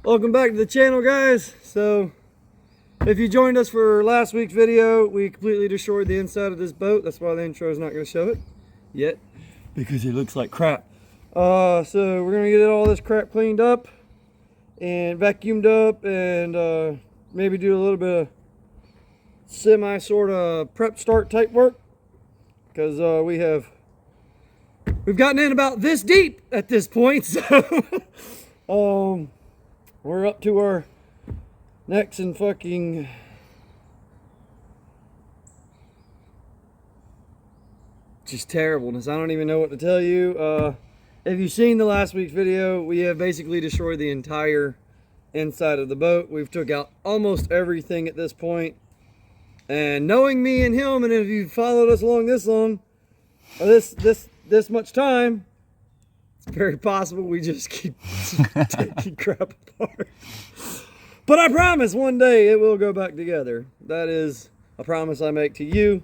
Welcome back to the channel, guys. So if you joined us for last week's video, we completely destroyed the inside of this boat. That's why the intro is not going to show it yet, because it looks like crap. So we're going to get all this crap cleaned up and vacuumed up, and maybe do a little bit of semi sort of prep start type work, because we've gotten in about this deep at this point. So we're up to our necks and fucking just terribleness. I don't even know what to tell you. If you've seen the last week's video, we have basically destroyed the entire inside of the boat. We've took out almost everything at this point. And knowing me and him, and if you've followed us along this long, or this much time, it's very possible we just keep taking crap apart. But I promise one day it will go back together. That is a promise I make to you.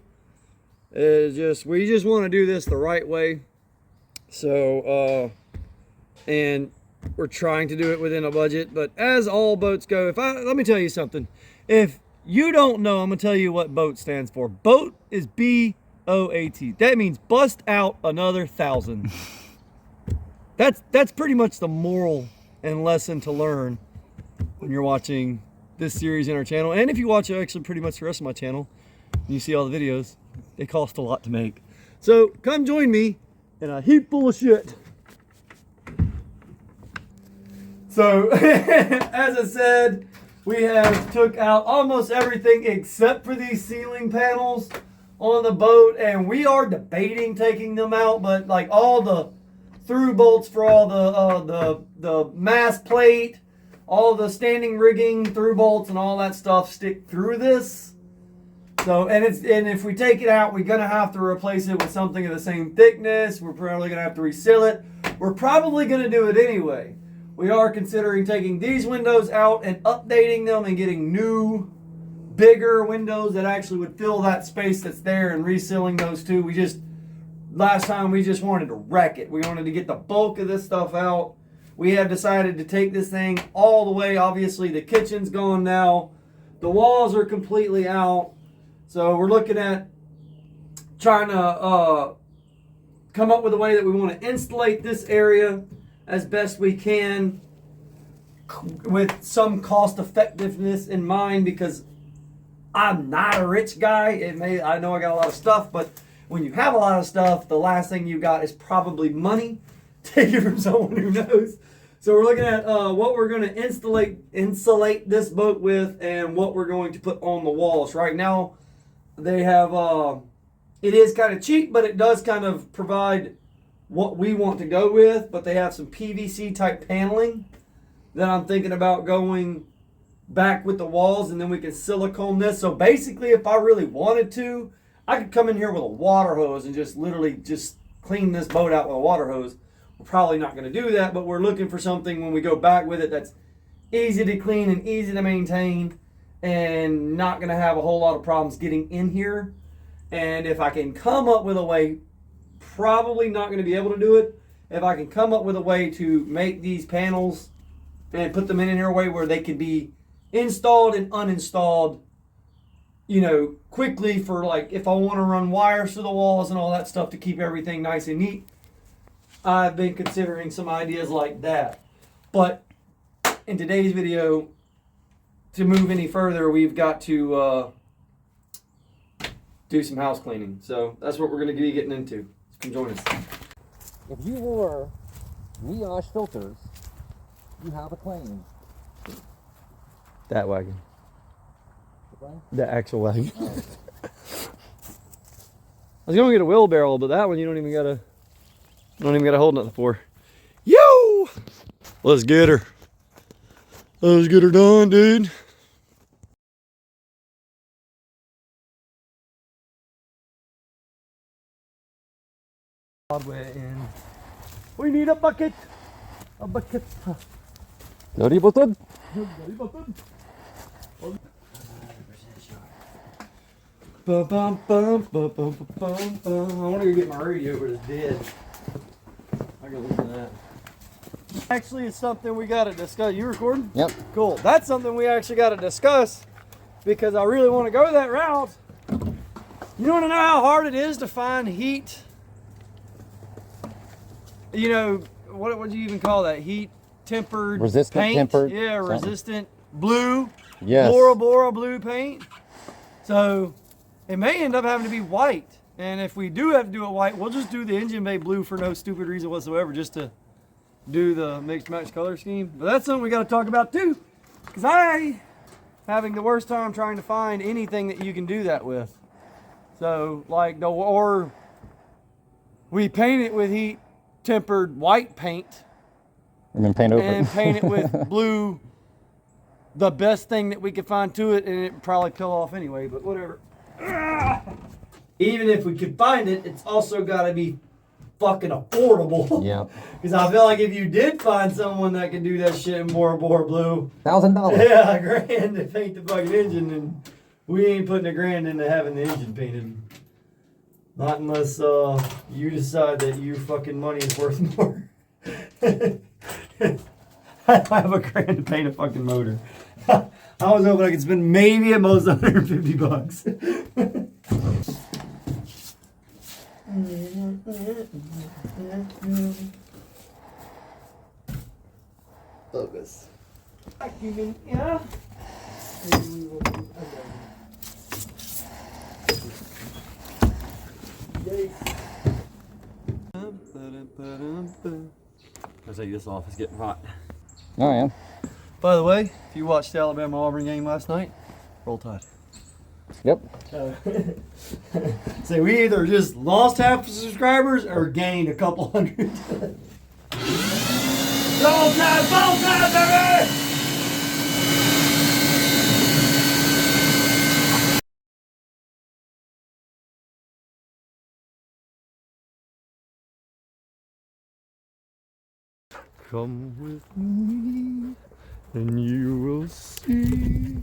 We just want to do this the right way. So, and we're trying to do it within a budget. But as all boats go, let me tell you something. If you don't know, I'm going to tell you what BOAT stands for. BOAT is B-O-A-T. That means bust out another 1,000. That's pretty much the moral and lesson to learn when you're watching this series in our channel. And if you watch actually pretty much the rest of my channel, and you see all the videos, they cost a lot to make. So come join me in a heap full of shit. So as I said, we have took out almost everything except for these ceiling panels on the boat, and we are debating taking them out, but like all the through bolts for all the mast plate, all the standing rigging through bolts and all that stuff stick through this. So, and if we take it out, we're gonna have to replace it with something of the same thickness. We're probably gonna have to reseal it. We're probably gonna do it anyway. We are considering taking these windows out and updating them and getting new, bigger windows that actually would fill that space that's there, and resealing those too. Last time we just wanted to wreck it. We wanted to get the bulk of this stuff out. We have decided to take this thing all the way. Obviously, the kitchen's gone now. The walls are completely out. So we're looking at trying to come up with a way that we want to insulate this area as best we can with some cost effectiveness in mind, because I'm not a rich guy. I know I got a lot of stuff, but when you have a lot of stuff, the last thing you got is probably money. Take it from someone who knows. So we're looking at what we're going to insulate this boat with, and what we're going to put on the walls. Right now, they have, it is kind of cheap, but it does kind of provide what we want to go with. But they have some PVC type paneling that I'm thinking about going back with the walls, and then we can silicone this. So basically, if I really wanted to, I could come in here with a water hose and just literally just clean this boat out with a water hose. We're probably not going to do that, but we're looking for something when we go back with it that's easy to clean and easy to maintain, and not going to have a whole lot of problems getting in here. And if I can come up with a way, probably not going to be able to do it, if I can come up with a way to make these panels and put them in here a way where they can be installed and uninstalled, quickly, for like if I want to run wires to the walls and all that stuff to keep everything nice and neat. I've been considering some ideas like that. But in today's video, to move any further, we've got to do some house cleaning. So that's what we're going to be getting into. Come join us. If you wore Neosh filters, you have a claim. That wagon. What? The actual wagon. Oh. I was gonna get a wheelbarrow, but that one you don't even gotta hold nothing for. Yo! Let's get her. Let's get her done, dude. We need a bucket. A bucket. Dari button. Dari button. Bum, bum, bum, bum, bum, bum, bum. I want to go get my radio, but it's dead. I gotta listen to that. Actually, it's something we got to discuss. You recording? Yep. Cool. That's something we actually got to discuss because I really want to go that route. You want to know how hard it is to find heat? You know, what would you even call that? Heat tempered Resistant paint? tempered. Yeah, something. resistant blue. Yes. Bora Bora blue paint. So it may end up having to be white. And if we do have to do it white, we'll just do the engine bay blue for no stupid reason whatsoever, just to do the mixed match color scheme. But that's something we got to talk about too, because I having the worst time trying to find anything that you can do that with. So like or we paint it with heat tempered white paint And then paint over and it. paint it with blue, the best thing that we could find to it, and it would probably peel off anyway, but whatever. Even if we could find it, it's also got to be fucking affordable. Yeah. Because I feel like if you did find someone that could do that shit in Bora Bora blue, $1,000. yeah, $1,000 to paint the fucking engine, and we ain't putting $1,000 into having the engine painted. Not unless you decide that your fucking money is worth more. I have $1,000 to paint a fucking motor. I was hoping I could spend maybe at most $150. Focus. Yeah. I'll take this off, it's getting hot. Oh, yeah. By the way, if you watched the Alabama-Auburn game last night, roll tide. Yep. So we either just lost half the subscribers or gained a couple hundred. Roll tide, baby! Come with me, and you will see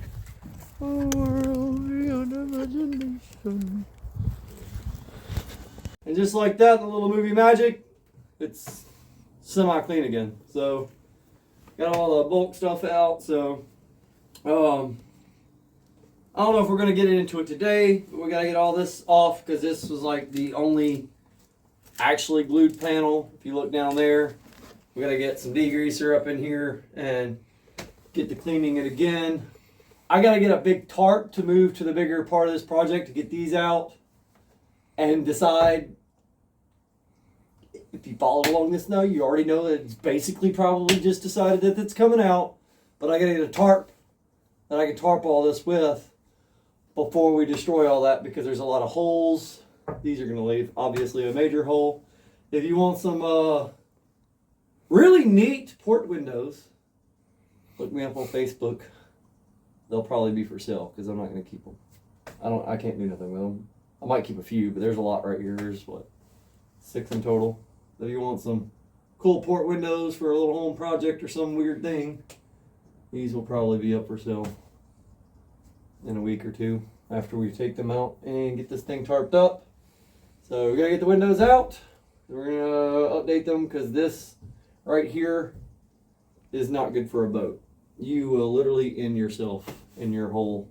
a world beyond imagination. And just like that, the little movie magic, it's semi-clean again. So, got all the bulk stuff out. So, I don't know if we're gonna get into it today, but we gotta get all this off because this was like the only actually glued panel. If you look down there. We gotta get some degreaser up in here and get to cleaning it again. I gotta get a big tarp to move to the bigger part of this project to get these out and decide. If you followed along this now, you already know that it's basically probably just decided that it's coming out. But I gotta get a tarp that I can tarp all this with before we destroy all that because there's a lot of holes. These are gonna leave obviously a major hole. If you want some really neat port windows, look me up on Facebook. They'll probably be for sale because I'm not going to keep them. I can't do nothing with them. I might keep a few, but there's a lot right here. There's what, 6 in total. So if you want some cool port windows for a little home project or some weird thing, these will probably be up for sale in a week or two after we take them out and get this thing tarped up. So we got to get the windows out. We're going to update them because this right here is not good for a boat. You will literally end yourself in your whole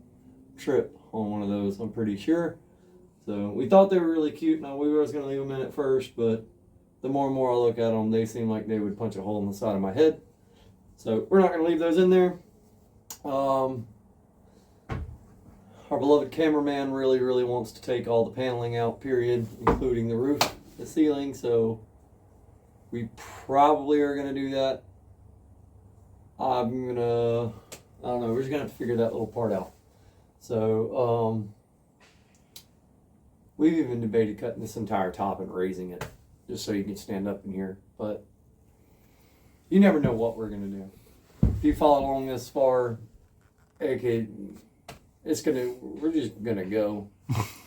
trip on one of those, I'm pretty sure. So we thought they were really cute. Now we was going to leave them in at first, but the more and more I look at them, they seem like they would punch a hole in the side of my head. So we're not going to leave those in there. Our beloved cameraman really, really wants to take all the paneling out, period, including the roof, the ceiling. So we probably are going to do that. I don't know, we're just going to have to figure that little part out. So, we've even debated cutting this entire top and raising it, just so you can stand up in here. But you never know what we're going to do. If you follow along this far, okay, we're just going to go.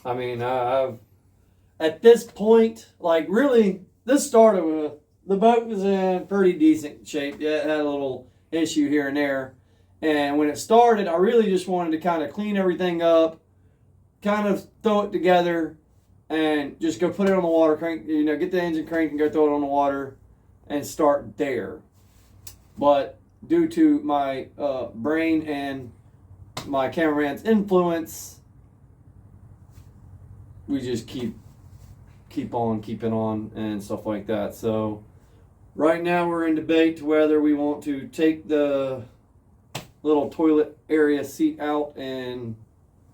I mean, I've, at this point, like really, this started with, the boat was in pretty decent shape. Yeah, it had a little issue here and there. And when it started, I really just wanted to kind of clean everything up, kind of throw it together, and just go put it on the water, crank, get the engine cranked and go throw it on the water and start there. but due to my brain and my cameraman's influence, we just keep on keeping on and stuff like that. So right now we're in debate whether we want to take the little toilet area seat out and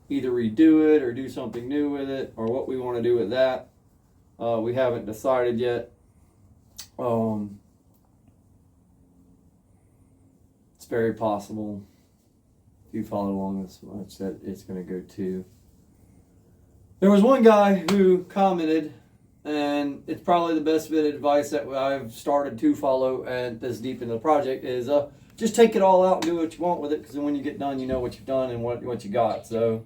either redo it or do something new with it, or what we want to do with that. We haven't decided yet. It's very possible, if you follow along this much, that it's going to go too. There was one guy who commented, and it's probably the best bit of advice that I've started to follow and this deep into the project is just take it all out and do what you want with it, because when you get done, you know what you've done and what you got. So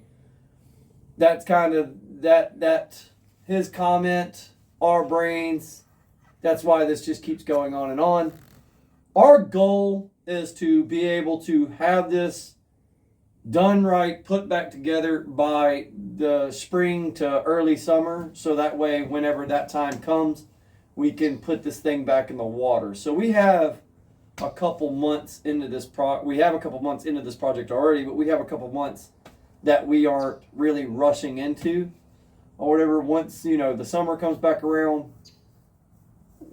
that's kind of that his comment, our brains, that's why this just keeps going on and on. Our goal is to be able to have this done right, put back together by the spring to early summer, so that way whenever that time comes, we can put this thing back in the water. So we have a couple months into this project already, but we have a couple months that we aren't really rushing into or whatever. Once the summer comes back around,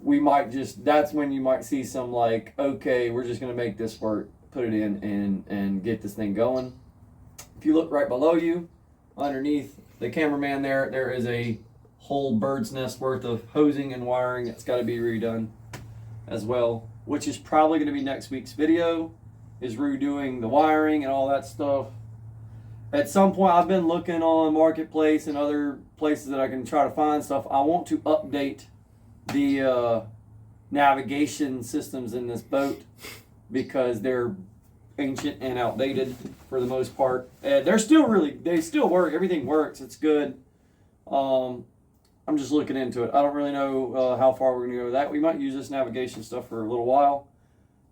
we might that's when you might see some like, okay, we're just going to make this work, put it in and get this thing going. If you look right below you, underneath the cameraman there is a whole bird's nest worth of hosing and wiring that's got to be redone as well, which is probably going to be next week's video, is redoing the wiring and all that stuff. At some point, I've been looking on Marketplace and other places that I can try to find stuff. I want to update the navigation systems in this boat because they're ancient and outdated for the most part. And they still work. Everything works. It's good. I'm just looking into it. I don't really know how far we're going to go with that. We might use this navigation stuff for a little while.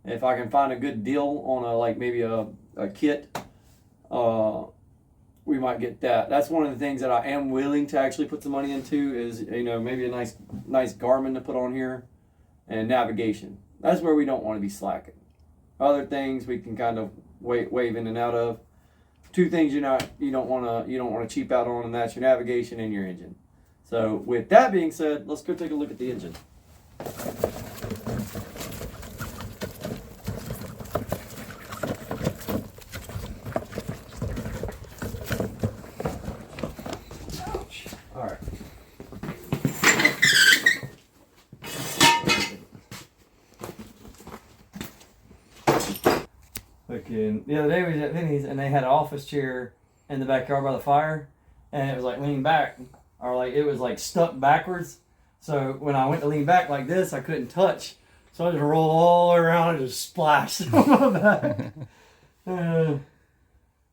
If I can find a good deal on maybe a kit, we might get that. That's one of the things that I am willing to actually put some money into is, maybe a nice Garmin to put on here, and navigation. That's where we don't want to be slacking. Other things we can kind of wave in and out of. Two things you don't want to cheap out on, and that's your navigation and your engine. So with that being said, let's go take a look at the engine. All right. The other day we was at Vinny's and they had an office chair in the backyard by the fire, and it was like leaning back, or like it was like stuck backwards. So when I went to lean back like this, I couldn't touch. So I just rolled all the way around and just splashed on my back.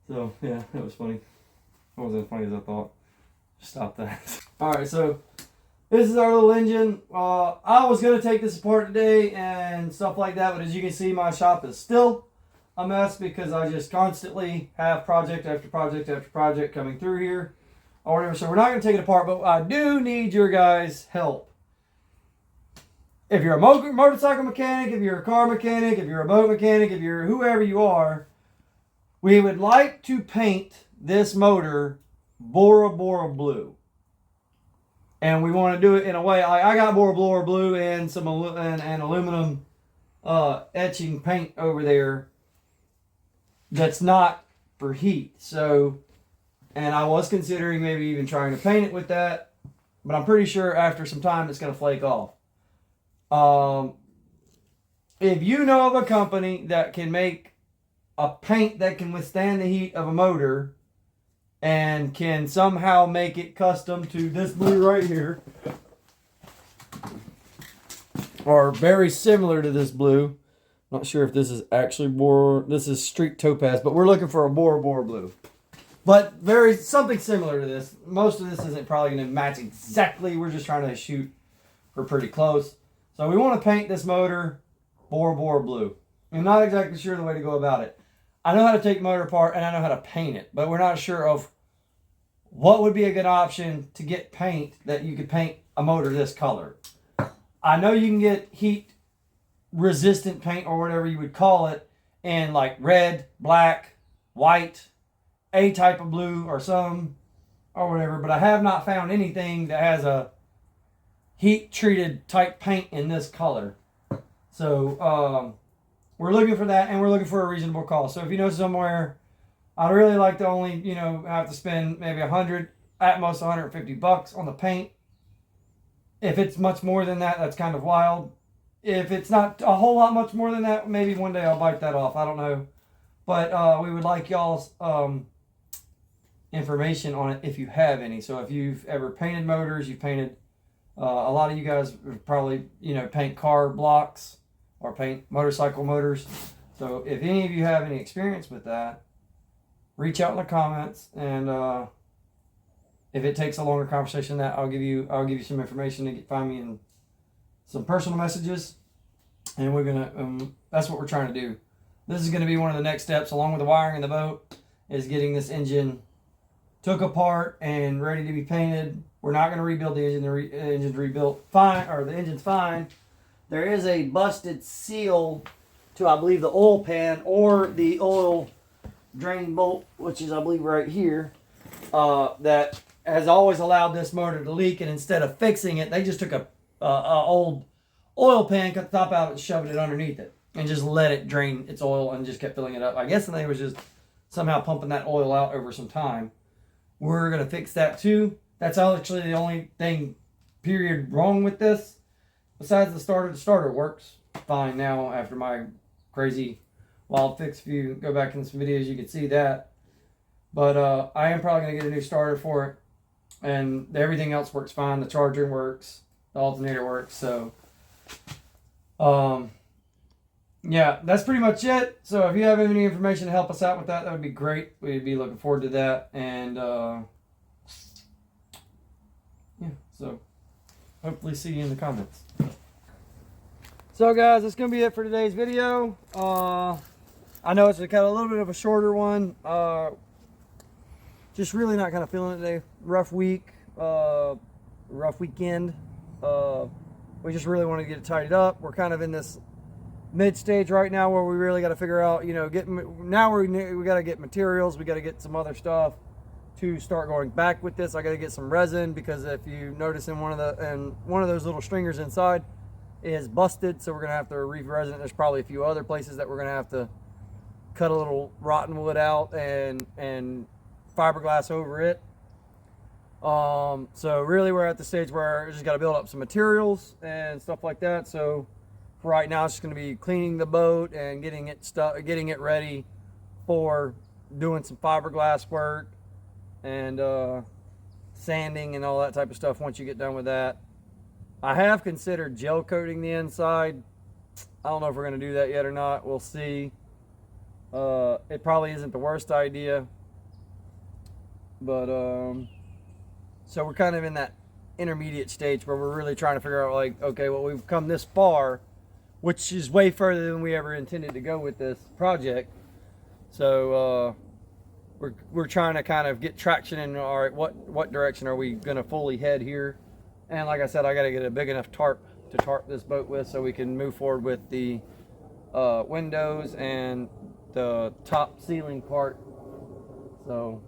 So yeah, it was funny. It wasn't as funny as I thought. Stop that. Alright, so this is our little engine. I was going to take this apart today and stuff like that, but as you can see, my shop is still a mess because I just constantly have project after project after project coming through here or whatever. So we're not going to take it apart, but I do need your guys' help. If you're a motorcycle mechanic, if you're a car mechanic, if you're a boat mechanic, if you're whoever you are, we would like to paint this motor Bora Bora blue. And we want to do it in a way, I got Bora Bora blue and some aluminum etching paint over there that's not for heat. So, and I was considering maybe even trying to paint it with that, but I'm pretty sure after some time it's going to flake off. If you know of a company that can make a paint that can withstand the heat of a motor and can somehow make it custom to this blue right here, or very similar to this blue. Not sure if this is actually this is streak topaz, but we're looking for a Bora Bora blue. But something similar to this. Most of this isn't probably going to match exactly. We're just trying to shoot for pretty close. So we want to paint this motor Bora Bora blue. I'm not exactly sure the way to go about it. I know how to take motor apart and I know how to paint it, but we're not sure of what would be a good option to get paint that you could paint a motor this color. I know you can get heat resistant paint or whatever you would call it in like red, black, white, a type of blue or some or whatever, but I have not found anything that has a heat treated type paint in this color. So we're looking for that, and we're looking for a reasonable cost. So if you know somewhere, I'd really like to only, you know, have to spend maybe 100, at most $150 on the paint. If it's much more than that, that's kind of wild. If it's not a whole lot much more than that, maybe one day I'll bite that off. I don't know. But we would like y'all's information on it if you have any. So if you've ever painted motors, you've painted, a lot of you guys probably, you know, paint car blocks or paint motorcycle motors. So if any of you have any experience with that, reach out in the comments, and if it takes a longer conversation than that, I'll give you some information to find me in some personal messages, and we're gonna that's what we're trying to do. This is going to be one of the next steps, along with the wiring in the boat, is getting this engine took apart and ready to be painted. We're not going to rebuild the engine. The engine's rebuilt fine, or the engine's fine. There is a busted seal to, I believe, the oil pan or the oil drain bolt, which is, I believe, right here, that has always allowed this motor to leak. And instead of fixing it, they just took a old oil pan, cut the top out, and shoved it underneath it, and just let it drain its oil and just kept filling it up. I guess they was just somehow pumping that oil out over some time. We're going to fix that too. That's actually the only thing, period, wrong with this. Besides the starter works fine now after my crazy wild fix. If you go back in some videos, you can see that. But I am probably going to get a new starter for it. And everything else works fine. The charger works. The alternator works. So, yeah, that's pretty much it. So if you have any information to help us out with that, that would be great. We'd be looking forward to that. And yeah, so hopefully see you in the comments. So guys, that's going to be it for today's video. I know it's kind of a little bit of a shorter one. Just really not kind of feeling it today. Rough week, rough weekend. We just really want to get it tidied up. We're kind of in this mid stage right now where we really got to figure out, you know, we got to get materials, we got to get some other stuff to start going back with this. I got to get some resin, because if you notice in one of those little stringers inside is busted, so we're gonna have to re-resin it. There's probably a few other places that we're gonna have to cut a little rotten wood out and fiberglass over it. So really we're at the stage where we just got to build up some materials and stuff like that. So for right now, it's just going to be cleaning the boat and getting it ready for doing some fiberglass work and sanding and all that type of stuff once you get done with that. I have considered gel coating the inside. I don't know if we're going to do that yet or not. We'll see. It probably isn't the worst idea, but so we're kind of in that intermediate stage where we're really trying to figure out, like, okay, well, we've come this far, which is way further than we ever intended to go with this project. So we're trying to kind of get traction in, all right, what direction are we going to fully head here? And like I said, I got to get a big enough tarp to tarp this boat with, so we can move forward with the windows and the top ceiling part. So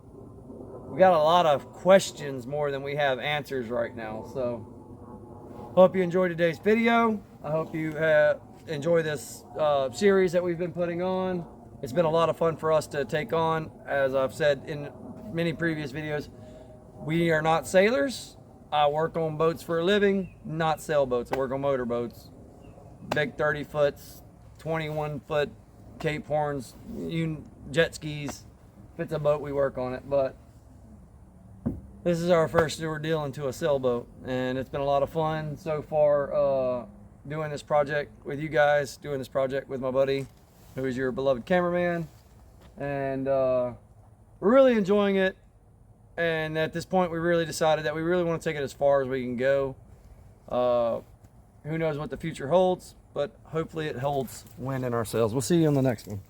we got a lot of questions more than we have answers right now. So hope you enjoyed today's video. I hope you enjoy this series that we've been putting on. It's been a lot of fun for us to take on. As I've said in many previous videos, we are not sailors. I work on boats for a living, not sailboats. I work on motor boats. Big 30 foots, 21 foot Cape Horns, jet skis. If it's a boat, we work on it. But this is our first ordeal into a sailboat, and it's been a lot of fun so far doing this project with you guys, doing this project with my buddy, who is your beloved cameraman. And we're really enjoying it. And at this point, we really decided that we really want to take it as far as we can go. Who knows what the future holds, but hopefully it holds wind in our sails. We'll see you on the next one.